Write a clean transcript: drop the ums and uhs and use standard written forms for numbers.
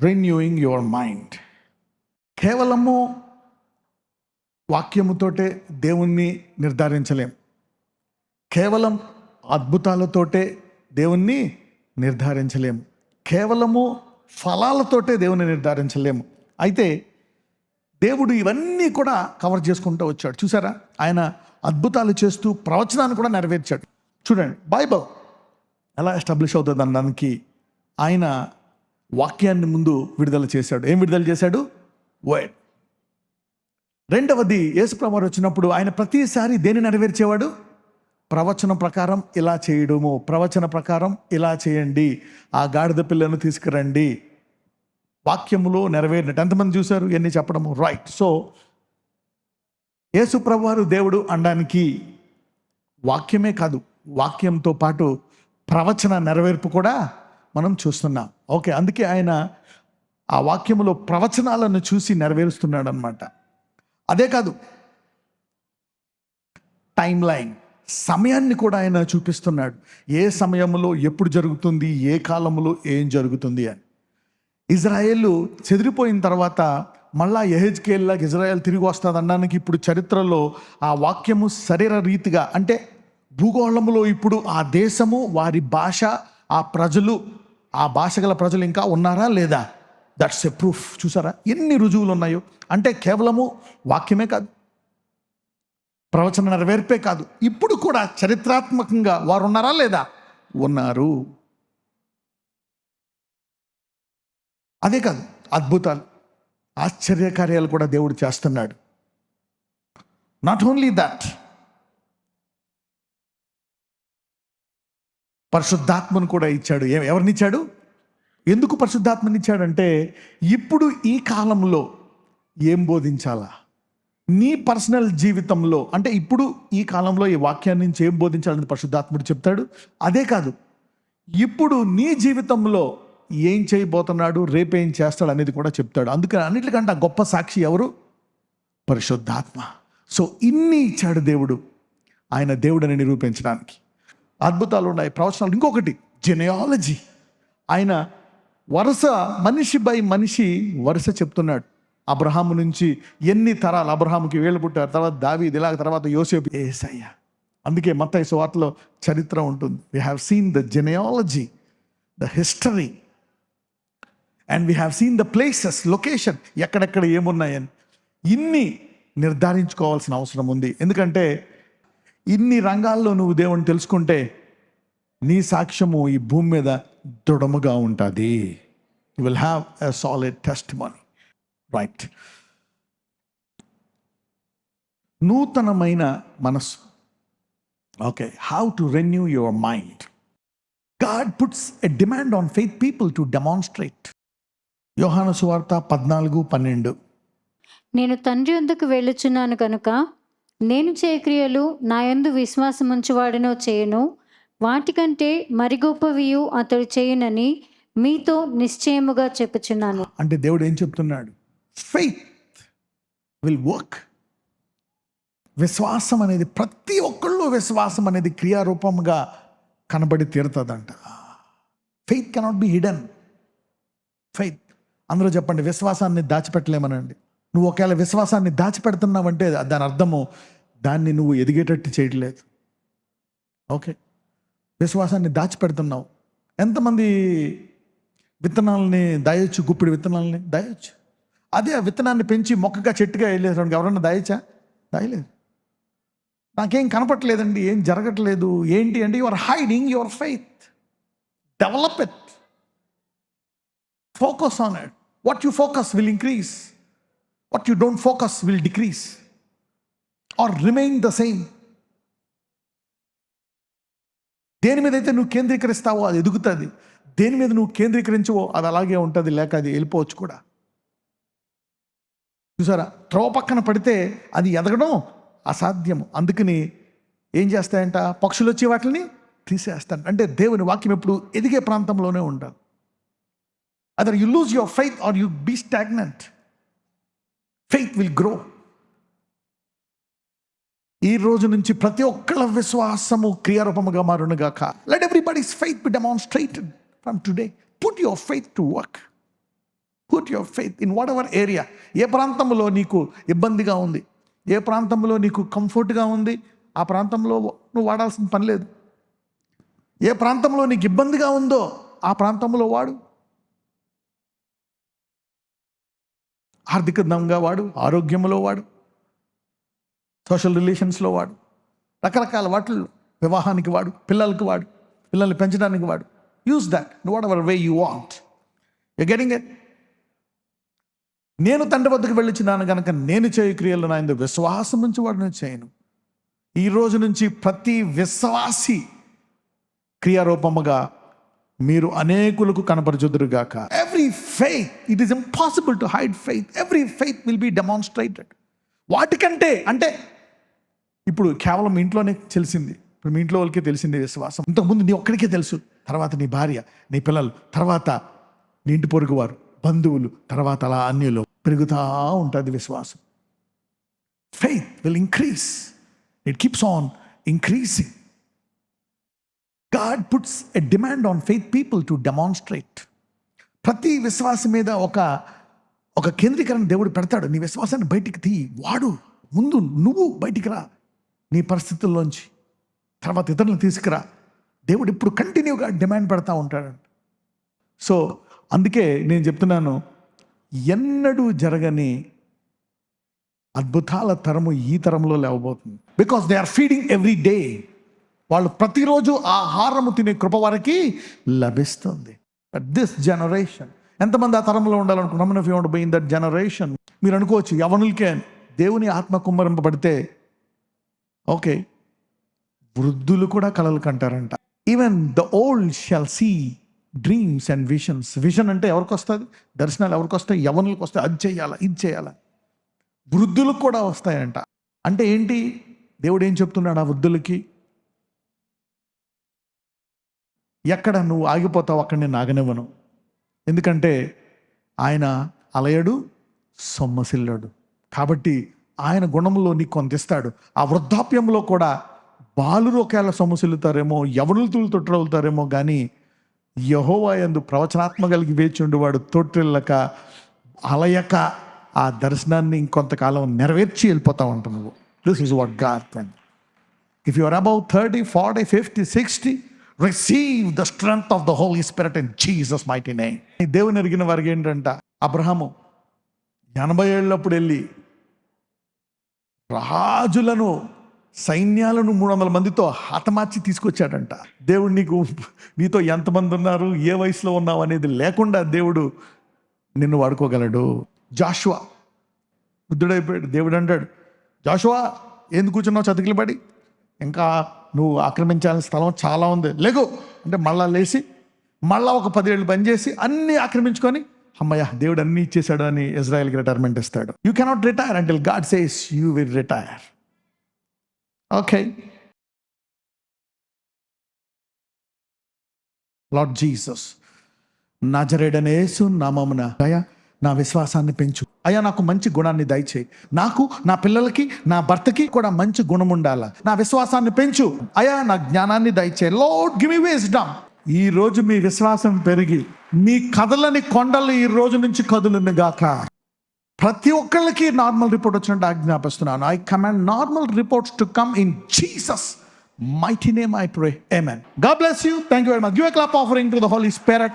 Renewing your mind. కేవలము వాక్యముతోటే దేవుణ్ణి నిర్ధారించలేం. కేవలం అద్భుతాలతోటే దేవుణ్ణి నిర్ధారించలేము. కేవలము ఫలాలతోటే దేవుణ్ణి నిర్ధారించలేము. అయితే దేవుడు ఇవన్నీ కూడా కవర్ చేసుకుంటూ వచ్చాడు. చూసారా, ఆయన అద్భుతాలు చేస్తూ ప్రవచనాన్ని కూడా నెరవేర్చాడు. చూడండి, బైబిల్ ఎలా ఎస్టాబ్లిష్ అవుతుంది అనడానికి ఆయన వాక్యాన్ని ముందు విడుదల చేశాడు. ఏం విడుదల చేశాడు? వర్డ్. రెండవది, యేసుప్రభువు వారు వచ్చినప్పుడు ఆయన ప్రతిసారి దేన్ని నెరవేర్చేవాడు? ప్రవచనం ప్రకారం ఇలా చేయడము, ప్రవచన ప్రకారం ఇలా చేయండి, ఆ గాడిద పిల్లను తీసుకురండి, వాక్యములో నెరవేరినట్టు. ఎంతమంది చూశారు ఎన్ని చెప్పడము? రైట్. సో యేసుప్రభువు వారు దేవుడు అనడానికి వాక్యమే కాదు, వాక్యంతో పాటు ప్రవచన నెరవేర్పు కూడా మనం చూస్తున్నాం. ఓకే, అందుకే ఆయన ఆ వాక్యములో ప్రవచనాలను చూసి నెరవేరుస్తున్నాడు అన్నమాట. అదే కాదు, టైం లైన్, సమయాన్ని కూడా ఆయన చూపిస్తున్నాడు. ఏ సమయంలో ఎప్పుడు జరుగుతుంది, ఏ కాలంలో ఏం జరుగుతుంది అని. ఇజ్రాయేలు చెదిరిపోయిన తర్వాత మళ్ళా యెహెజ్కేలులాగా ఇజ్రాయేల్ తిరిగి వస్తుంది అనడానికి ఇప్పుడు చరిత్రలో ఆ వాక్యము శరీర రీతిగా, అంటే భూగోళంలో ఇప్పుడు ఆ దేశము, వారి భాష, ఆ ప్రజలు, ఆ భాష గల ప్రజలు ఇంకా ఉన్నారా లేదా? That's a proof. చూసారా ఎన్ని రుజువులు ఉన్నాయో. అంటే కేవలము వాక్యమే కాదు, ప్రవచన నెరవేర్పే కాదు, ఇప్పుడు కూడా చరిత్రాత్మకంగా వారు ఉన్నారా లేదా? ఉన్నారు. అదే కాదు, అద్భుతాలు, ఆశ్చర్యకార్యాలు కూడా దేవుడు చేస్తున్నాడు. నాట్ ఓన్లీ దట్, పరిశుద్ధాత్మను కూడా ఇచ్చాడు. ఎవరినిచ్చాడు? ఎందుకు పరిశుద్ధాత్మని ఇచ్చాడంటే ఇప్పుడు ఈ కాలంలో ఏం బోధించాలా, నీ పర్సనల్ జీవితంలో, అంటే ఇప్పుడు ఈ కాలంలో ఈ వాక్యాన్ని నుంచి ఏం బోధించాలని పరిశుద్ధాత్ముడు చెప్తాడు. అదే కాదు, ఇప్పుడు నీ జీవితంలో ఏం చేయబోతున్నాడు, రేపేం చేస్తాడు అనేది కూడా చెప్తాడు. అందుకని అన్నిటికంటే గొప్ప సాక్షి ఎవరు? పరిశుద్ధాత్మ. సో ఇన్ని ఇచ్చాడు దేవుడు, ఆయన దేవుడని నిరూపించడానికి. అద్భుతాలు ఉన్నాయి, ప్రవచనాలు. ఇంకొకటి జెనియాలజీ. ఆయన వరుస, మనిషి బై మనిషి వరుస చెప్తున్నాడు. అబ్రహాము నుంచి ఎన్ని తరాలు, అబ్రహాముకి వీళ్ళు పుట్టారు, తర్వాత దావీదు, ఇలాగ తర్వాత యోసేపు, యేసయ్య. అందుకే మత్తయి సువార్తలో చరిత్ర ఉంటుంది. We have seen the genealogy, the history, and we have seen the places, location, ఎక్కడెక్కడ ఏమున్నాయని. ఇన్ని నిర్ధారించుకోవాల్సిన అవసరం ఉంది. ఎందుకంటే ఇన్ని రంగాల్లో నువ్వు దేవుని తెలుసుకుంటే నీ సాక్ష్యము ఈ భూమి మీద దృఢముగా ఉంటుంది. You will have a solid testimony. Right. నూతనమైన మనస్సు. Okay, how to renew your mind. God puts a demand on faith people to demonstrate. యోహాను సువార్త 14:12. నేను తండ్రి వద్దకు వెళ్ళుచున్నాను కనుక నేను చేయ క్రియలు నా యందు విశ్వాసం ఉంచువాడనో చేయను, వాటికంటే మరి గొప్పవియు అతడు చేయునని మీతో నిశ్చయముగా చెప్పుచున్నాను. అంటే దేవుడు ఏం చెప్తున్నాడు? Faith will work. విశ్వాసం అనేది, ప్రతి ఒక్కళ్ళు విశ్వాసం అనేది క్రియారూపంగా కనబడి తీరుతుందంట. Faith cannot be hidden. Faith, అందరూ చెప్పండి, విశ్వాసాన్ని దాచిపెట్టలేమనండి. నువ్వు ఒకవేళ విశ్వాసాన్ని దాచిపెడుతున్నావంటే దాని అర్థము దాన్ని నువ్వు ఎదిగేటట్టు చేయట్లేదు. ఓకే, విశ్వాసాన్ని దాచిపెడుతున్నావు. ఎంతమంది విత్తనాలని దాయొచ్చు? గుప్పిడి విత్తనాలని దాయొచ్చు. అదే ఆ విత్తనాన్ని పెంచి మొక్కగా చెట్టుగా వెళ్ళేసాడు ఎవరన్నా దాయచ్చా? దాయలేదు. నాకేం కనపట్లేదండి, ఏం జరగట్లేదు, ఏంటి అంటే you are hiding your faith. Develop it, focus on it. What you focus will increase, what you don't focus will decrease or remain the same. దేని మీద అయితే నువ్వు కేంద్రీకరిస్తావో అది ఎదుగుతుంది, దేని మీద నువ్వు కేంద్రీకరించవో అది అలాగే ఉంటుంది, లేక అది వెళ్ళిపోవచ్చు కూడా. చూసారా, త్రోవ పక్కన పడితే అది ఎదగడం అసాధ్యము. అందుకని ఏం చేస్తాయంట, పక్షులు వచ్చి వాటిని తీసేస్తాడు. అంటే దేవుని వాక్యం ఎప్పుడు ఎదిగే ప్రాంతంలోనే ఉండాలి. Other you lose your faith or you be stagnant. Faith will grow. ఈ రోజు నుంచి ప్రతి ఒక్కళ్ళ విశ్వాసము క్రియారూపముగా మారునుగాక. Let everybody's faith be demonstrated from today. Put your faith to work. Put your faith in whatever area. ఏ ప్రాంతంలో నీకు ఇబ్బందిగా ఉంది, ఏ ప్రాంతంలో నీకు కంఫర్ట్గా ఉంది, ఆ ప్రాంతంలో నువ్వు వాడాల్సిన పని లేదు. ఏ ప్రాంతంలో నీకు ఇబ్బందిగా ఉందో ఆ ప్రాంతంలో వాడు. ఆర్థికంగా వాడు, ఆరోగ్యంలో వాడు, సోషల్ రిలేషన్స్లో వాడు, రకరకాల వాటిల్లో, వివాహానికి వాడు, పిల్లలకి వాడు, పిల్లల్ని పెంచడానికి వాడు. Use that in what ever way you want. You getting it? నేను తండ్రి వద్దకు వెళ్ళిచ్చినాను కనుక నేను చేయు క్రియలు నా యందు విశ్వాసం నుంచి వాడిని చేయను. ఈ రోజు నుంచి ప్రతి విశ్వాసి క్రియారూపముగా మీరు అనేకులకు కనపరచుదురుగాక. Every faith, it is impossible to hide faith. Every faith will be demonstrated. వాటికంటే అంటే ఇప్పుడు కేవలం ఇంట్లోనే తెలిసింది, ఇప్పుడు మీ ఇంట్లో వాళ్ళకే తెలిసింది విశ్వాసం. ఇంతకుముందు నీ ఒక్కడికే తెలుసు, తర్వాత నీ భార్య, నీ పిల్లలు, తర్వాత నీ ఇంటి పొరుగు వారు, బంధువులు, తర్వాత అలా అన్యులు పెరుగుతూ ఉంటుంది విశ్వాసం. Faith will increase. It keeps on increasing. God puts a demand on faith people to demonstrate. ప్రతి విశ్వాసం మీద ఒక కేంద్రీకరణ దేవుడు పెడతాడు. నీ విశ్వాసాన్ని బయటికి తీ, వాడు. ముందు నువ్వు బయటికి రా నీ పరిస్థితుల్లోంచి, తర్వాత ఇతరులను తీసుకురా. దేవుడు ఇప్పుడు కంటిన్యూగా డిమాండ్ పెడతా ఉంటాడు. సో అందుకే నేను చెప్తున్నాను, ఎన్నడూ జరగని అద్భుతాల తరము ఈ తరంలో లేవబోతుంది. Because they are feeding every day. వాళ్ళు ప్రతిరోజు ఆహారము తినే కృప వారికి లభిస్తుంది. దిస్ జనరేషన్, ఎంతమంది ఆ తరంలో ఉండాలనుకుంటున్నాం? If you want to be in that generation. మీరు అనుకోవచ్చు యవనులకే దేవుని ఆత్మ కుమ్మరింపబడితే ఓకే, వృద్ధులు కూడా కలలు కంటారంట. Even the old shall see dreams and visions. Vision అంటే ఎవరికి వస్తుంది? దర్శనాలు ఎవరికి వస్తాయి? యవనులకు వస్తాయి. అది చేయాలా, ఇది చేయాలా. వృద్ధులకు కూడా వస్తాయంట. అంటే ఏంటి? దేవుడు ఏం చెప్తున్నాడు ఆ వృద్ధులకి? ఎక్కడ నువ్వు ఆగిపోతావు అక్కడ నేను ఆగనివ్వను. ఎందుకంటే ఆయన అలయడు, సొమ్మసిల్లడు. కాబట్టి ఆయన గుణంలో నీకు కొంత ఇస్తాడు. ఆ వృద్ధాప్యంలో కూడా బాలురు ఒకవేళ సొమ్మసిల్లుతారేమో, యవనులు తొట్టిల్లుతారేమో, కానీ యెహోవా యందు ప్రవచనాత్మ కలిగి వేచి ఉండేవాడు తొట్టిల్లక అలయక ఆ దర్శనాన్ని ఇంకొంతకాలం నెరవేర్చి వెళ్ళిపోతా ఉంటావు నువ్వు. This is what God can. If you are about 30, 40, 50, 60, receive the strength of the Holy Spirit in Jesus' mighty name. దేవుని ఎరిగిన వారికి ఏంటంట, అబ్రహాము 80 ఏళ్ళప్పుడు వెళ్ళి రాజులను, సైన్యాలను 300 మందితో హతమార్చి తీసుకొచ్చాడంట. దేవుడు నీతో ఎంతమంది ఉన్నారు, ఏ వయసులో ఉన్నావు అనేది లేకుండా దేవుడు నిన్ను వాడుకోగలడు. జాషువా వృద్ధుడైపోయాడు. దేవుడు అంటాడు, జాషువా ఎందుకు కూర్చున్నావు చతికిలు పడి? ఇంకా నువ్వు ఆక్రమించాల్సిన స్థలం చాలా ఉంది, లేకు అంటే మళ్ళా లేచి మళ్ళా ఒక 10 ఏళ్ళు పనిచేసి అన్నీ ఆక్రమించుకొని అమ్మయ్య దేవుడు అన్నీ ఇచ్చేసాడు అని ఇజ్రాయెల్కి రిటైర్మెంట్ ఇస్తాడు. You cannot retire until God says you will retire. Okay, lord Jesus నజరేయుడైన యేసు నామమున అయ్యా నా విశ్వాసాన్ని పెంచు. అయ్యా నాకు మంచి గుణాన్ని దయచేయి. నాకు, నా పిల్లలకి, నా భర్తకి కూడా మంచి గుణం ఉండాలా. నా విశ్వాసాన్ని పెంచు. అయ్యా నా జ్ఞానాన్ని దయచేయి. Lord give me wisdom. ఈ రోజు మీ విశ్వాసం పెరిగి మీ కదలని కొండలు ఈ రోజు నుంచి కదులును గాక. ప్రతి ఒక్కళ్ళకి నార్మల్ రిపోర్ట్ వచ్చినట్టు ఆజ్ఞాపిస్తున్నాను. I command normal reports to come in Jesus mighty name I pray. Amen. God bless you. Thank you very much. Give a clap offering to the Holy Spirit.